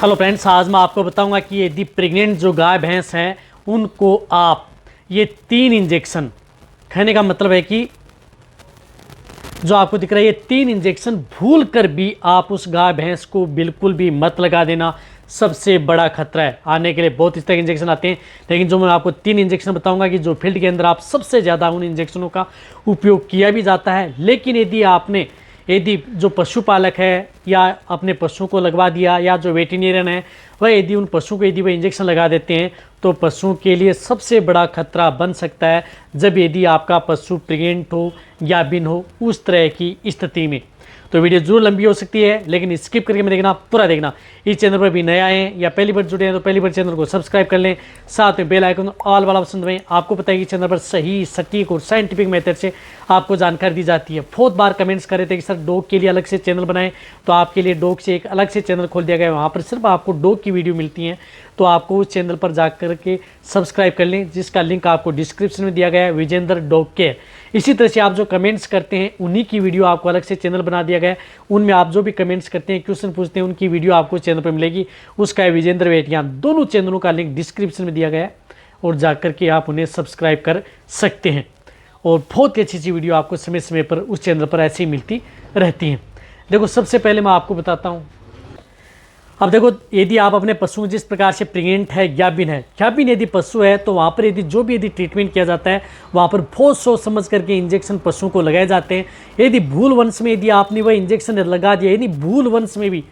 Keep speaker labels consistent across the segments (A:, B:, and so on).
A: Hello friends, आज मैं आपको बताऊंगा कि यदि प्रेग्नेंट जो गाय भैंस हैं उनको आप ये 3 इंजेक्शन, कहने का मतलब है कि जो आपको दिख रहा है ये 3 इंजेक्शन भूल कर भी आप उस गाय भैंस को बिल्कुल भी मत लगा देना। सबसे बड़ा खतरा है। आने के लिए बहुत इस तरह के इंजेक्शन आते हैं, लेकिन जो मैं आपको 3 इंजेक्शन बताऊंगा कि जो फील्ड के अंदर आप सबसे ज़्यादा उन इंजेक्शनों का उपयोग किया भी जाता है। लेकिन यदि जो पशुपालक है या अपने पशुओं को लगवा दिया, या जो वेटेरिनियन है वह यदि उन पशुओं को वह इंजेक्शन लगा देते हैं, तो पशुओं के लिए सबसे बड़ा खतरा बन सकता है जब यदि आपका पशु प्रेग्नेंट हो या बिन हो, उस तरह की स्थिति में। तो वीडियो जरूर लंबी हो सकती है, लेकिन स्किप करके मैं देखना, पूरा देखना। इस चैनल पर भी नया है या पहली बार जुड़े हैं तो पहली बार चैनल को सब्सक्राइब कर लें, साथ में बेल आइकन ऑल वाला ऑप्शन दबाएं। आपको पता है कि चैनल पर सही, सटीक और साइंटिफिक मेथड से आपको जानकारी दी जाती है। बहुत बार कमेंट्स कर रहे थे कि सर डॉग के लिए अलग से चैनल बनाएं, तो आपके लिए डॉग से एक अलग से चैनल खोल दिया गया है। वहाँ पर सिर्फ आपको डॉग की वीडियो मिलती हैं, तो आपको उस चैनल पर जाकर के सब्सक्राइब कर लें, जिसका लिंक आपको डिस्क्रिप्शन में दिया गया है, विजेंद्र डॉग केयर। इसी तरह से आप जो कमेंट्स करते हैं उन्हीं की वीडियो आपको अलग से चैनल बना दिया गया है। उनमें आप जो भी कमेंट्स करते हैं, क्वेश्चन पूछते हैं, उनकी वीडियो आपको चैनल पर मिलेगी। उसका है विजेंद्र वेटियान। दोनों चैनलों का लिंक डिस्क्रिप्शन में दिया गया है, और जाकर के आप उन्हें सब्सक्राइब कर सकते हैं। और बहुत ही अच्छी वीडियो आपको समय समय पर उस चैनल पर ऐसे ही मिलती रहती हैं। देखो, सबसे पहले मैं आपको बताता हूँ। अब देखो, यदि आप अपने पशु जिस प्रकार से प्रेग्नेंट है या बिन यदि पशु है, तो वहाँ पर यदि ट्रीटमेंट किया जाता है, वहाँ पर बहुत सोच समझ करके इंजेक्शन पशुओं को लगाए जाते हैं। यदि भूल वंश में यदि आपने वह इंजेक्शन लगा दिया, यदि भूल वंश में भी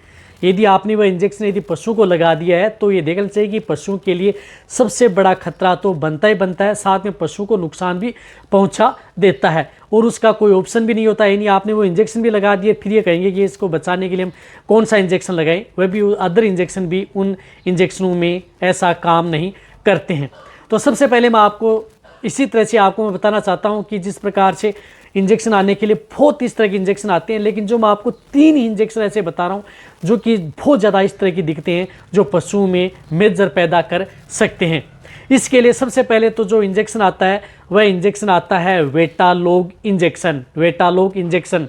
A: यदि आपने वह इंजेक्शन यदि पशु को लगा दिया है, तो ये देखना चाहिए कि पशुओं के लिए सबसे बड़ा खतरा तो बनता ही बनता है, साथ में पशु को नुकसान भी पहुंचा देता है, और उसका कोई ऑप्शन भी नहीं होता। यानी आपने वो इंजेक्शन भी लगा दिए, फिर ये कहेंगे कि इसको बचाने के लिए हम कौन सा इंजेक्शन लगाएं, वह भी अदर इंजेक्शन भी उन इंजेक्शनों में ऐसा काम नहीं करते हैं। तो सबसे पहले मैं आपको इसी तरह से मैं बताना चाहता हूँ कि जिस प्रकार से इंजेक्शन आने के लिए बहुत इस तरह के इंजेक्शन आते हैं, लेकिन जो मैं आपको 3 इंजेक्शन ऐसे बता रहा हूं जो कि बहुत ज़्यादा इस तरह की दिखते हैं, जो पशुओं में मेजर पैदा कर सकते हैं। इसके लिए सबसे पहले तो जो इंजेक्शन आता है वह इंजेक्शन आता है वेटालोग इंजेक्शन,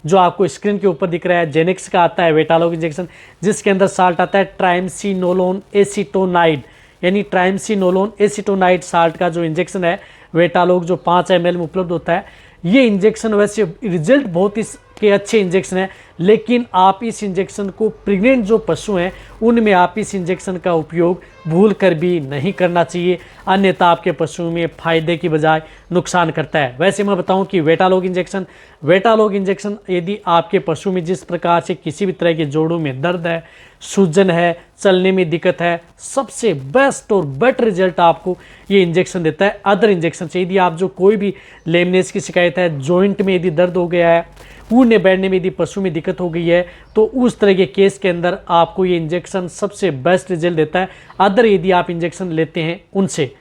A: जो आपको स्क्रीन के ऊपर दिख रहा है। जेनेक्स का आता है वेटालोग इंजेक्शन, जिसके अंदर साल्ट आता है ट्राइमसिनोलोन एसीटोनाइड, यानी ट्राइमसिनोलोन एसीटोनाइड साल्ट का जो इंजेक्शन है वेटालोग, जो 5 ml में उपलब्ध होता है। ये इंजेक्शन वैसे रिजल्ट बहुत इसके अच्छे इंजेक्शन है, लेकिन आप इस इंजेक्शन को प्रेग्नेंट जो पशु हैं उनमें आप इस इंजेक्शन का उपयोग भूल कर भी नहीं करना चाहिए, अन्यथा आपके पशुओं में फ़ायदे की बजाय नुकसान करता है। वैसे मैं बताऊं कि वेटालोग इंजेक्शन यदि आपके पशु में जिस प्रकार से किसी भी तरह के जोड़ों में दर्द है, सूजन है, चलने में दिक्कत है, सबसे बेस्ट और बेटर रिजल्ट आपको ये इंजेक्शन देता है अदर इंजेक्शन से। यदि आप जो कोई भी लेमनेस की शिकायत है, जॉइंट में यदि दर्द हो गया है, उड़ने बैठने में यदि पशु में दिक्कत हो गई है, तो उस तरह के केस के अंदर आपको ये इंजेक्शन सबसे बेस्ट रिजल्ट देता है अदर यदि आप इंजेक्शन लेते हैं उनसे।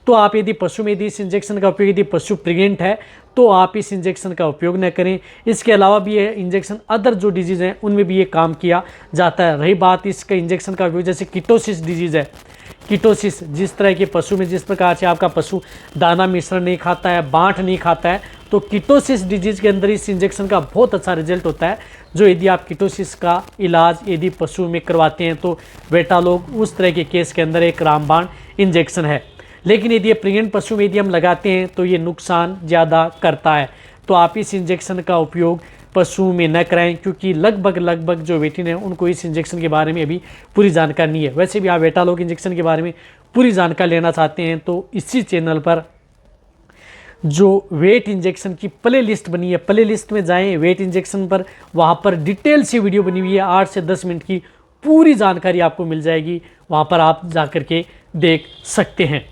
A: तो आप यदि पशु में यदि इस इंजेक्शन का उपयोग, यदि पशु प्रेग्नेंट है तो आप इस इंजेक्शन का उपयोग न करें। इसके अलावा भी ये इंजेक्शन अदर जो डिजीज़ हैं उनमें भी ये काम किया जाता है। रही बात इसका इंजेक्शन का उपयोग, जैसे कीटोसिस डिजीज़ है, कीटोसिस जिस तरह के पशु में जिस प्रकार से आपका पशु दाना मिश्रण नहीं खाता है, बांट नहीं खाता है, तो कीटोसिस डिजीज़ के अंदर इस इंजेक्शन का बहुत अच्छा रिजल्ट होता है। जो यदि आप कीटोसिस का इलाज यदि पशु में करवाते हैं, तो वेटालोग उस तरह के केस के अंदर एक रामबाण इंजेक्शन है। लेकिन यदि ये प्रेग्नेंट पशु में यदि हम लगाते हैं तो ये नुकसान ज़्यादा करता है, तो आप इस इंजेक्शन का उपयोग पशुओं में न कराएं, क्योंकि लगभग जो वेटेरिनरी हैं उनको इस इंजेक्शन के बारे में अभी पूरी जानकारी नहीं है। वैसे भी आप वेटालोग इंजेक्शन के बारे में पूरी जानकारी लेना चाहते हैं तो इसी चैनल पर जो वेट इंजेक्शन की प्ले लिस्ट बनी है, प्ले लिस्ट में जाएं, वेट इंजेक्शन पर, वहाँ पर डिटेल सी वीडियो बनी हुई है, 8 से 10 मिनट की पूरी जानकारी आपको मिल जाएगी, वहाँ पर आप जा कर के देख सकते हैं।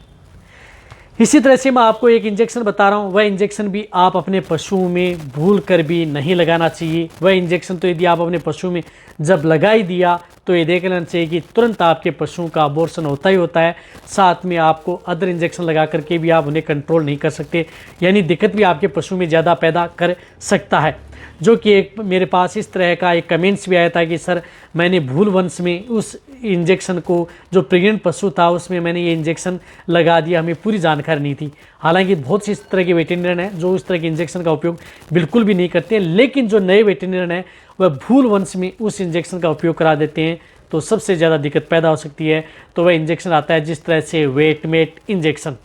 A: इसी तरह से मैं आपको एक इंजेक्शन बता रहा हूँ, वह इंजेक्शन भी आप अपने पशुओं में भूल कर भी नहीं लगाना चाहिए। वह इंजेक्शन तो यदि आप अपने पशु में जब लगा ही दिया तो ये देख लेना चाहिए कि तुरंत आपके पशुओं का अबॉर्शन होता ही होता है। साथ में आपको अदर इंजेक्शन लगा करके भी आप उन्हें कंट्रोल नहीं कर सकते, यानी दिक्कत भी आपके पशु में ज़्यादा पैदा कर सकता है। जो कि एक मेरे पास इस तरह का एक कमेंट्स भी आया था कि सर मैंने भूल वंश में उस इंजेक्शन को, जो प्रेग्नेंट पशु था उसमें मैंने ये इंजेक्शन लगा दिया, हमें पूरी जानकारी नहीं थी। हालांकि बहुत सी इस तरह के वेटेरिनरियन हैं जो इस तरह के इंजेक्शन का उपयोग बिल्कुल भी नहीं करते हैं, लेकिन जो नए वेटेरिनरियन हैं वह भूलवश में उस इंजेक्शन का उपयोग करा देते हैं तो सबसे ज़्यादा दिक्कत पैदा हो सकती है। तो वह इंजेक्शन आता है जिस तरह से वेटमेट इंजेक्शन,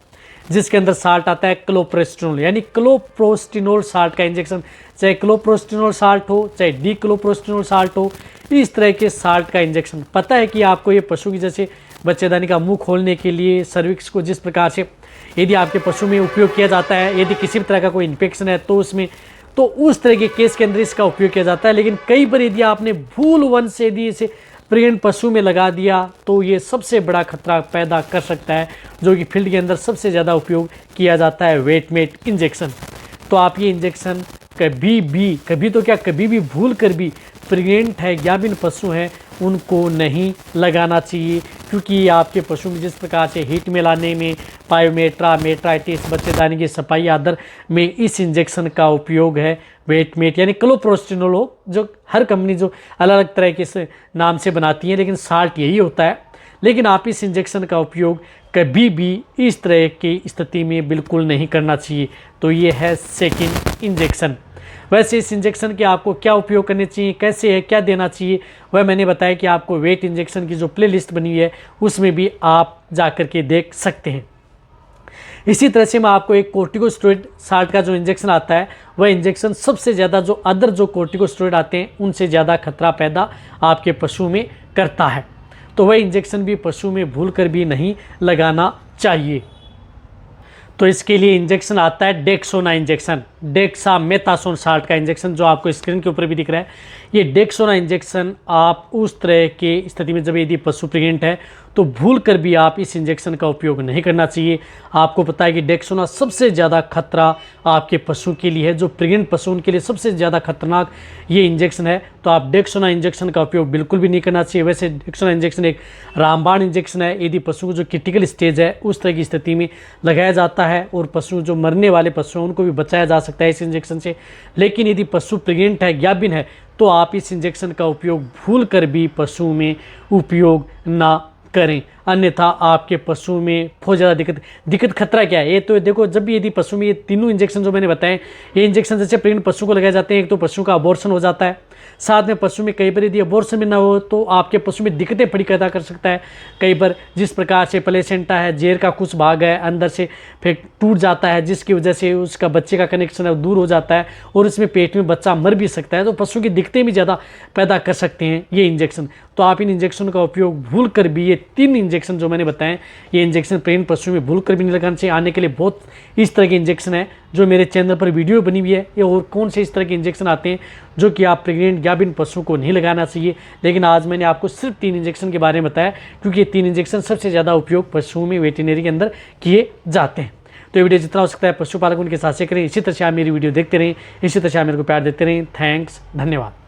A: जिसके अंदर साल्ट आता है क्लोप्रोस्टिनोल, यानी क्लोप्रोस्टिनोल साल्ट का इंजेक्शन, चाहे क्लोप्रोस्टिनोल साल्ट हो चाहे डी क्लोप्रोस्टिनोल साल्ट हो, इस तरह के साल्ट का इंजेक्शन। पता है कि आपको ये पशु की जैसे बच्चेदानी का मुंह खोलने के लिए, सर्विक्स को जिस प्रकार से यदि आपके पशु में उपयोग किया जाता है, यदि किसी भी तरह का कोई इन्फेक्शन है तो उसमें, तो उस तरह के केस के अंदर इसका उपयोग किया जाता है। लेकिन कई बार यदि आपने भूलवश से यदि इसे प्रेग्नेंट पशु में लगा दिया तो ये सबसे बड़ा खतरा पैदा कर सकता है, जो कि फील्ड के अंदर सबसे ज़्यादा उपयोग किया जाता है वेटमेट इंजेक्शन। तो आप ये इंजेक्शन कभी भी भूल कर भी प्रेग्नेंट है या बिन पशु हैं उनको नहीं लगाना चाहिए, क्योंकि ये आपके पशु में जिस प्रकार से हीट में लाने में, पायोमेट्रा, मेट्राइटिस, बच्चेदानी की सफाई आदर में इस इंजेक्शन का उपयोग है वेटमेट यानी क्लोप्रोस्टिनोल हो, जो हर कंपनी जो अलग अलग तरह के इस नाम से बनाती है, लेकिन साल्ट यही होता है। लेकिन आप इस इंजेक्शन का उपयोग कभी भी इस तरह की स्थिति में बिल्कुल नहीं करना चाहिए। तो ये है सेकंड इंजेक्शन। वैसे इस इंजेक्शन के आपको क्या उपयोग करने चाहिए, कैसे है, क्या देना चाहिए, वह मैंने बताया कि आपको वेट इंजेक्शन की जो प्लेलिस्ट बनी हुई है उसमें भी आप जा कर के देख सकते हैं। इसी तरह से मैं आपको एक कोर्टिकोस्टेरॉइड साल्ट का जो इंजेक्शन आता है, वह इंजेक्शन सबसे ज़्यादा जो अदर जो कोर्टिकोस्टेरॉइड आते हैं उनसे ज़्यादा खतरा पैदा आपके पशु में करता है। तो वह इंजेक्शन भी पशु में भूल कर भी नहीं लगाना चाहिए। तो इसके लिए इंजेक्शन आता है डेक्सोना इंजेक्शन, डेक्सामेथासोन साल्ट का इंजेक्शन, जो आपको स्क्रीन के ऊपर भी दिख रहा है। ये डेक्सोना इंजेक्शन आप उस तरह के स्थिति में जब यदि पशु प्रेग्नेंट है तो भूल कर भी आप इस इंजेक्शन का उपयोग नहीं करना चाहिए। आपको पता है कि डेक्सोना सबसे ज़्यादा खतरा आपके पशु के लिए है, जो प्रेग्नेंट पशु उनके लिए सबसे ज़्यादा खतरनाक ये इंजेक्शन है। तो आप डेक्सोना इंजेक्शन का उपयोग बिल्कुल भी नहीं करना चाहिए। वैसे डेक्सोना इंजेक्शन एक रामबाण इंजेक्शन है, यदि पशु को जो क्रिटिकल स्टेज है उस तरह की स्थिति में लगाया जाता है और पशु जो मरने वाले पशु हैं उनको भी बचाया जा सकता है इस इंजेक्शन से। लेकिन यदि पशु प्रेग्नेंट है, ज्ञाबिन है, तो आप इस इंजेक्शन का उपयोग भूल कर भी पशु में उपयोग ना करें, अन्यथा आपके पशु में बहुत ज़्यादा दिक्कत खतरा क्या है। ये तो देखो, जब भी यदि पशु में ये तीनों इंजेक्शन जो मैंने बताए, ये इंजेक्शन जैसे प्रेग्नेंट पशु को लगाए जाते हैं, एक तो पशु का अबॉर्शन हो जाता है, साथ में पशु में कई बार यदि अबॉर्शन भी ना हो तो आपके पशु में दिक्कतें बड़ी पैदा कर सकता है। कई बार जिस प्रकार से प्लेसेंटा है, जेर का कुछ भाग है अंदर से फिर टूट जाता है, जिसकी वजह से उसका बच्चे का कनेक्शन है दूर हो जाता है और उसमें पेट में बच्चा मर भी सकता है। तो पशु की दिक्कतें भी ज़्यादा पैदा कर सकते हैं ये इंजेक्शन। तो आप इन इंजेक्शन का उपयोग भूल कर भी, ये 3 इंजेक्शन जो मैंने बताएं, ये इंजेक्शन प्रेग्नेंट पशु में भूल कर भी नहीं लगाना चाहिए। आने के लिए बहुत इस तरह के इंजेक्शन है जो मेरे चैनल पर वीडियो बनी हुई है, ये और कौन से इस तरह के इंजेक्शन आते हैं जो कि आप प्रेग्नेंट गाभिन पशु को नहीं लगाना चाहिए। लेकिन आज मैंने आपको सिर्फ 3 इंजेक्शन के बारे में बताया, क्योंकि ये 3 इंजेक्शन सबसे ज़्यादा उपयोग पशुओं में वेटरनरी के अंदर किए जाते हैं। तो ये वीडियो जितना हो सकता है पशुपालक उनके साथ शेयर करें। इसी तरह से आप मेरी वीडियो देखते रहें, इसी तरह से आप मेरे को प्यार देते रहें। थैंक्स, धन्यवाद।